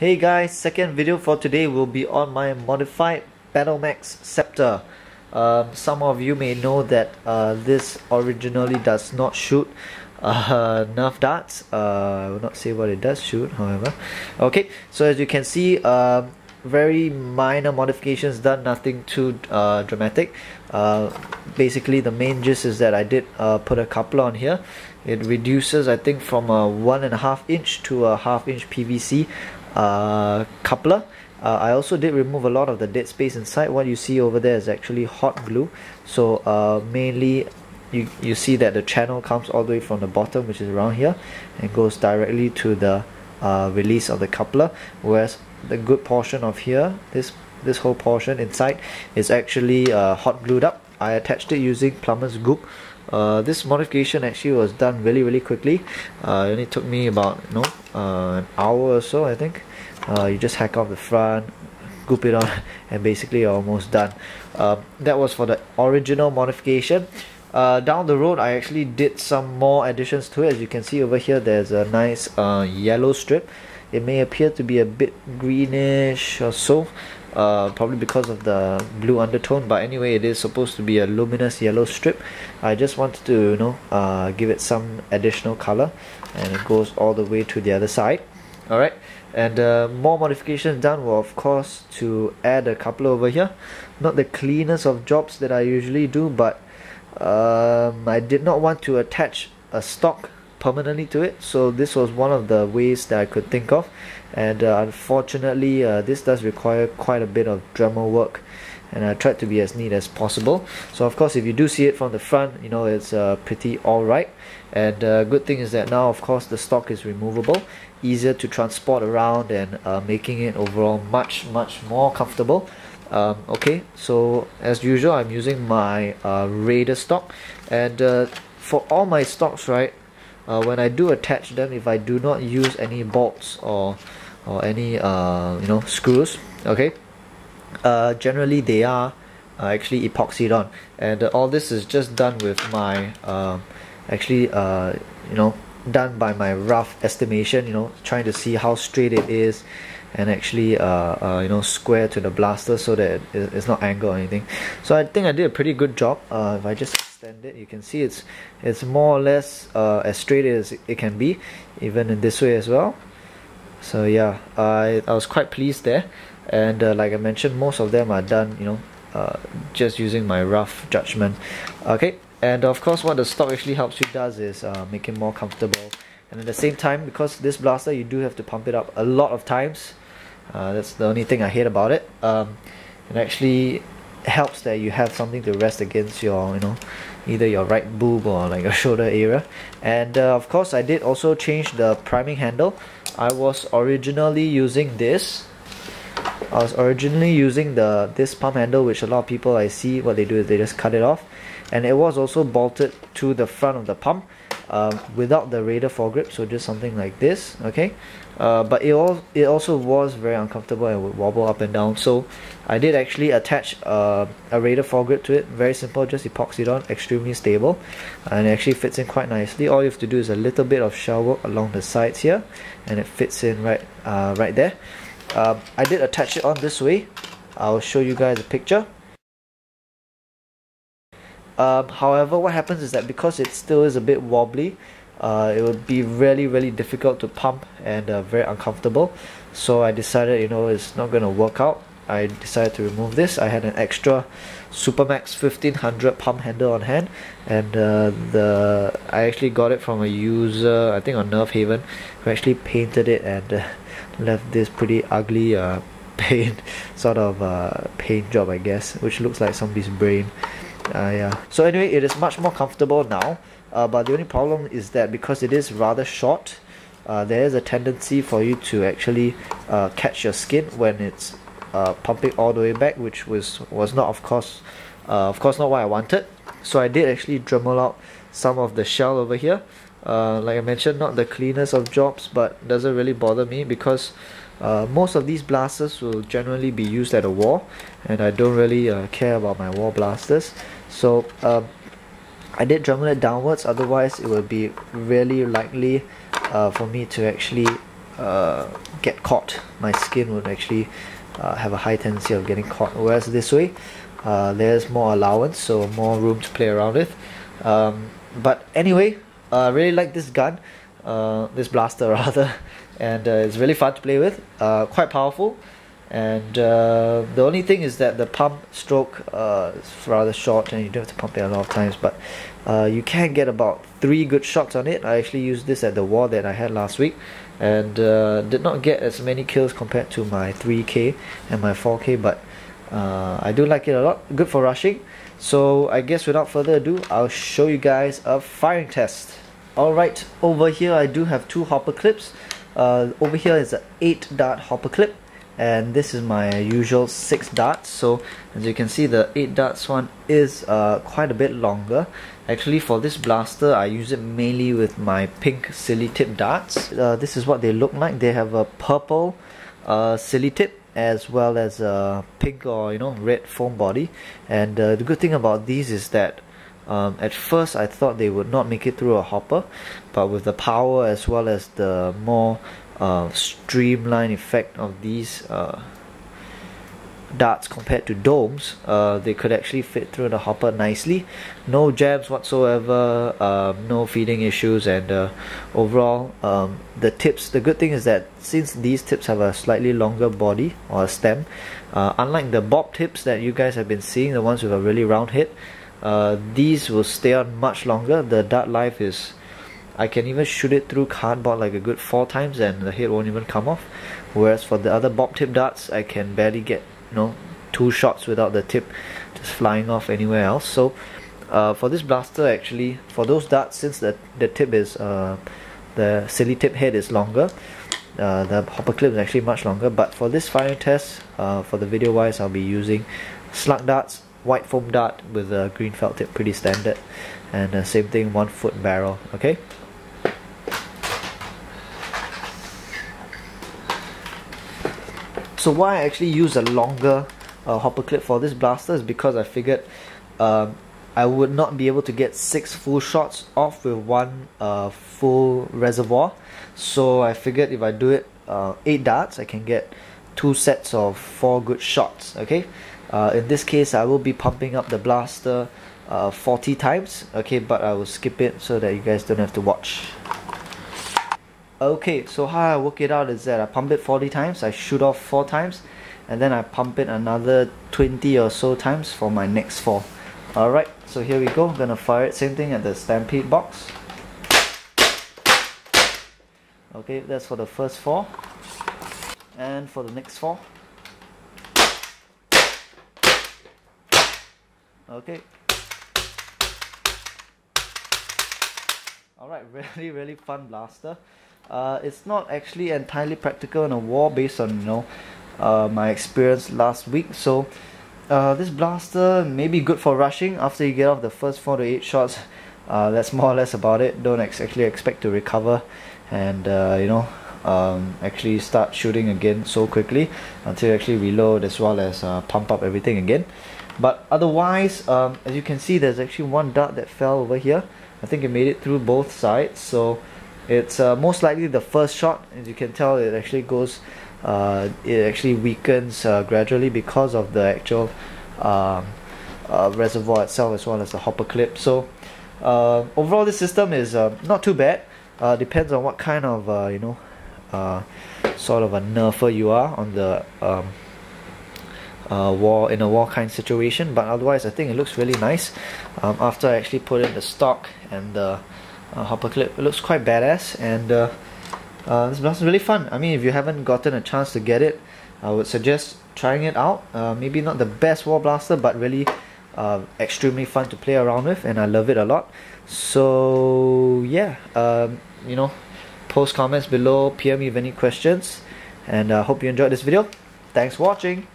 Hey guys, second video for today will be on my modified Battlemaxx Sceptor. Some of you may know that this originally does not shoot Nerf darts. I will not say what it does shoot, however. Okay, so as you can see, very minor modifications done, nothing too dramatic. Basically the main gist is that I did put a coupler on here. It reduces, I think, from a 1.5 inch to a 1/2 inch PVC coupler. I also did remove a lot of the dead space inside. What you see over there is actually hot glue. So mainly you see that the channel comes all the way from the bottom, which is around here, and goes directly to the release of the coupler, whereas the good portion of here, this whole portion inside, is actually hot glued up. I attached it using plumber's goop. This modification actually was done really quickly. It only took me about an hour or so, I think. You just hack off the front, goop it on, and basically you're almost done. That was for the original modification. Down the road I actually did some more additions to it. As you can see over here, there's a nice yellow strip. It may appear to be a bit greenish or so, probably because of the blue undertone, but anyway, it is supposed to be a luminous yellow strip. I just wanted to give it some additional color, and it goes all the way to the other side. Alright, and more modifications done were, of course, to add a coupler over here. Not the cleanest of jobs that I usually do, but I did not want to attach a stock permanently to it, so this was one of the ways that I could think of. And unfortunately, this does require quite a bit of Dremel work, and I tried to be as neat as possible. So of course, if you do see it from the front, it's pretty alright. And good thing is that now, of course, the stock is removable, easier to transport around, and making it overall much more comfortable. Okay, so as usual, I'm using my Raider stock, and for all my stocks, right, when I do attach them, if I do not use any bolts or any screws, okay, generally they are actually epoxied on, and all this is just done with my done by my rough estimation, trying to see how straight it is, and actually square to the blaster so that it's not angled or anything. So I think I did a pretty good job. If I just extend it, you can see it's more or less as straight as it can be, even in this way as well. So yeah, I was quite pleased there. And like I mentioned, most of them are done just using my rough judgment. Okay, and of course what the stock actually helps you does is make it more comfortable. And at the same time, because this blaster, you do have to pump it up a lot of times. That's the only thing I hate about it. It actually helps that you have something to rest against your, either your right boob or like your shoulder area. And of course, I did also change the priming handle. I was originally using this. This pump handle, which a lot of people I see what they do is they just cut it off, and it was also bolted to the front of the pump without the Raider foregrip, so just something like this. Okay, but it also was very uncomfortable and would wobble up and down. So I did actually attach a Raider foregrip to it. Very simple, just epoxy it on, extremely stable, and it actually fits in quite nicely. All you have to do is a little bit of shell work along the sides here, and it fits in right there. I did attach it on this way. I'll show you guys a picture. However, what happens is that because it still is a bit wobbly, it would be really difficult to pump and very uncomfortable. So I decided, it's not going to work out. I decided to remove this. I had an extra Supermax 1500 pump handle on hand, and I actually got it from a user, I think on Nerf Haven, who actually painted it and left this pretty ugly paint job, I guess, which looks like somebody's brain. Yeah. So anyway, it is much more comfortable now, but the only problem is that because it is rather short, there is a tendency for you to actually catch your skin when it's pumping all the way back, which was not, of course not what I wanted. So I did actually Dremel out some of the shell over here. Like I mentioned, not the cleanest of jobs, but doesn't really bother me because most of these blasters will generally be used at a war, and I don't really care about my war blasters. So I did Dremel it downwards, otherwise it would be really likely for me to actually get caught. My skin would actually have a high tendency of getting caught, whereas this way there's more allowance, so more room to play around with. But anyway, I really like this gun, this blaster rather, and it's really fun to play with, quite powerful. And the only thing is that the pump stroke is rather short and you don't have to pump it a lot of times, but you can get about 3 good shots on it. I actually used this at the war that I had last week and did not get as many kills compared to my 3K and my 4K, but I do like it a lot. Good for rushing. So I guess without further ado, I'll show you guys a firing test. Alright, over here I do have 2 hopper clips. Over here is an 8-dart hopper clip, and this is my usual 6 darts. So as you can see, the 8 darts one is quite a bit longer. Actually, for this blaster I use it mainly with my pink silly tip darts. This is what they look like. They have a purple silly tip as well as a pink or red foam body. And the good thing about these is that at first I thought they would not make it through a hopper, but with the power as well as the more streamlined effect of these darts compared to domes, they could actually fit through the hopper nicely. No jams whatsoever, no feeding issues, and overall the tips, the good thing is that since these tips have a slightly longer body or a stem, unlike the bob tips that you guys have been seeing, the ones with a really round head, these will stay on much longer. The dart life is, I can even shoot it through cardboard like a good 4 times and the head won't even come off, whereas for the other bob tip darts I can barely get 2 shots without the tip just flying off anywhere else. So for this blaster, actually, for those darts, since the tip is the silly tip head is longer, the hopper clip is actually much longer. But for this firing test, for the video wise, I'll be using slug darts, white foam dart with a green felt tip, pretty standard, and same thing, 1-foot barrel. Okay. So why I actually use a longer hopper clip for this blaster is because I figured I would not be able to get 6 full shots off with 1 full reservoir. So I figured if I do it 8 darts, I can get 2 sets of 4 good shots. Okay. In this case, I will be pumping up the blaster 40 times. Okay, but I will skip it so that you guys don't have to watch. Okay, so how I work it out is that I pump it 40 times, I shoot off 4 times, and then I pump it another 20 or so times for my next 4. Alright, so here we go. I'm gonna fire it, same thing at the stampede box. Okay, that's for the first 4. And for the next 4. Okay. Alright, really fun blaster. It's not actually entirely practical in a war based on my experience last week. So this blaster may be good for rushing after you get off the first 4 to 8 shots. That's more or less about it. Don't actually expect to recover and actually start shooting again so quickly until you actually reload as well as pump up everything again. But otherwise, as you can see, there's actually 1 dart that fell over here. I think it made it through both sides, so it's most likely the first shot. As you can tell, it actually goes, it actually weakens gradually because of the actual reservoir itself as well as the hopper clip. So overall, this system is not too bad. Depends on what kind of sort of a nerfer you are on the war, in a war kind situation, but otherwise I think it looks really nice. After I actually put in the stock and the hopper clip, it looks quite badass, and this blaster is really fun. I mean, if you haven't gotten a chance to get it, I would suggest trying it out. Maybe not the best war blaster, but really extremely fun to play around with, and I love it a lot. So yeah, post comments below, PM me with any questions, and I hope you enjoyed this video. Thanks for watching.